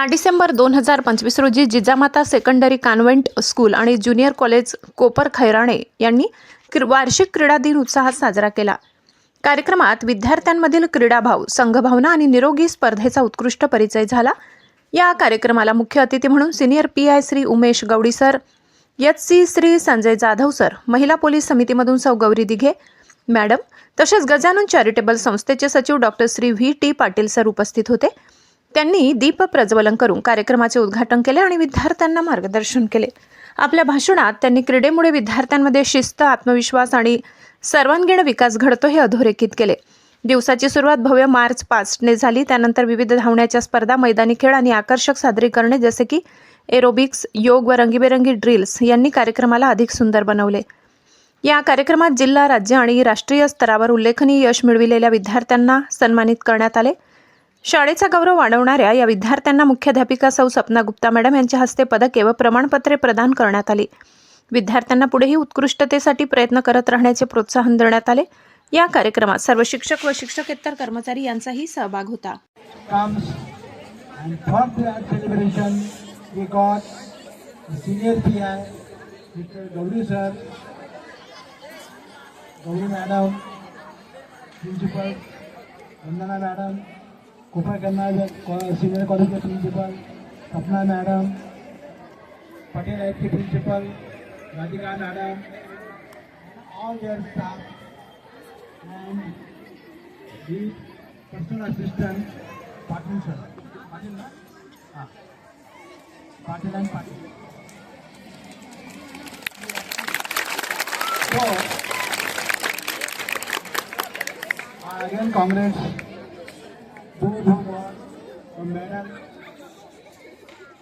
10 डिसेंबर 2025 रोजी Jijamata secondary convent school आणि junior college कोपर खैराणे यांनी वार्षिक क्रीडा दिन उत्साहात साजरा केला। कार्यक्रमात विद्यार्थ्यांमधील क्रीडाभाव, संघभावना आणि निरोगी स्पर्धेचा उत्कृष्ट परिचय झाला। या कार्यक्रमाला मुख्य अतिथी म्हणून senior PI Shri Umesh Gavdi sir, HC Shri Sanjay Jadhav sir, महिला पोलीस समितीमधून सौ गौरी दिघे मॅडम तसेच गजानन चॅरिटेबल संस्थेचे सचिव doctor Shri VT. Patil sir उपस्थित होते। त्यांनी दीप प्रज्वलन करून कार्यक्रमाचे उद्घाटन केले आणि विद्यार्थ्यांना मार्गदर्शन केले। आपल्या भाषणात त्यांनी क्रीडेमुळे विद्यार्थ्यांमध्ये शिस्त, आत्मविश्वास आणि सर्वांगीण विकास घडतो हे अधोरेखित केले। दिवसाची सुरुवात भव्य मार्च पास्टने झाली। त्यानंतर विविध धावण्याच्या स्पर्धा, मैदानी खेळ आणि आकर्षक सादरीकरणे जसे की एरोबिक्स, योग व रंगीबेरंगी ड्रिल्स यांनी कार्यक्रमाला अधिक सुंदर बनवले। या कार्यक्रमात जिल्हा, राज्य आणि राष्ट्रीय स्तरावर उल्लेखनीय यश मिळविलेल्या विद्यार्थ्यांना सन्मानित करण्यात आले। शाळेचा गौरव वाढवणाऱ्या या विद्यार्थ्यांना मुख्याध्यापिका सौ सपना गुप्ता मॅडम यांच्या हस्ते पदके व प्रमाणपत्रे प्रदान करण्यात आली। विद्यार्थ्यांना पुढेही उत्कृष्टतेसाठी प्रयत्न करत राहण्याचे प्रोत्साहन देण्यात आले। या कार्यक्रमात सर्व शिक्षक व शिक्षकेतर कर्मचारी यांचाही सहभाग होता। Gauri madam, principal Vandana madam, Kopar senior college के प्रिंसिपल सपना मैडम, पटेल आइट के principal Radhika madam, all their staff and the personal assistant Patil sir, Patil ना, हाँ, Patil and Patil. So, again congrats और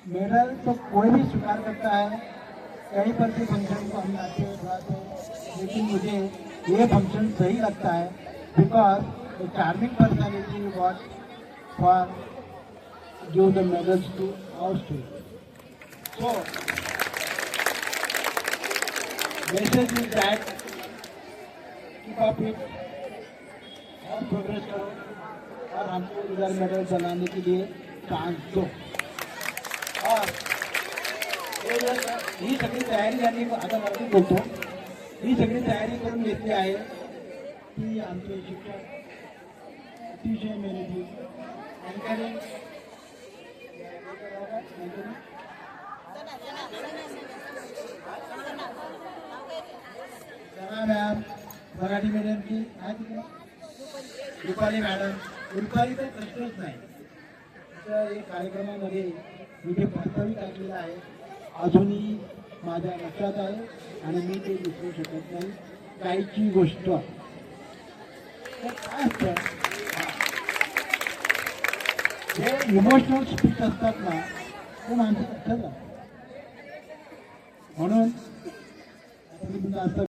मेडल तो कोई भी स्वीकार करता है। कहीं पर भी फंक्शन को हम आते हैं, लेकिन मुझे ये फंक्शन सही लगता है because the charming personality what for give the medals to our student. So message is that keep up it और प्रोग्रेस करो और हमको इधर मेडल बनाने के लिए चांस दो। और ही सगळी तयारी यांनी आता मला बोलतो, ही सगळी तयारी करून घेतली आहे ती आमचे शिक्षक अतिशय मेहनती मॅम, मराठी मीडियम की रुपाली मॅडम, रुपाली तर प्रश्नच नाही। तर या कार्यक्रमामध्ये मी जे प्रस्तावित टाकलेलं आहे अजूनही माझ्या लक्षात आहे आणि मी ते विसरू शकत नाही। काहीची गोष्ट काय असतं, हे इमोशनल स्पीच असतात ना, ते माणसं लक्षात राहतात। म्हणून आता मी तुमचा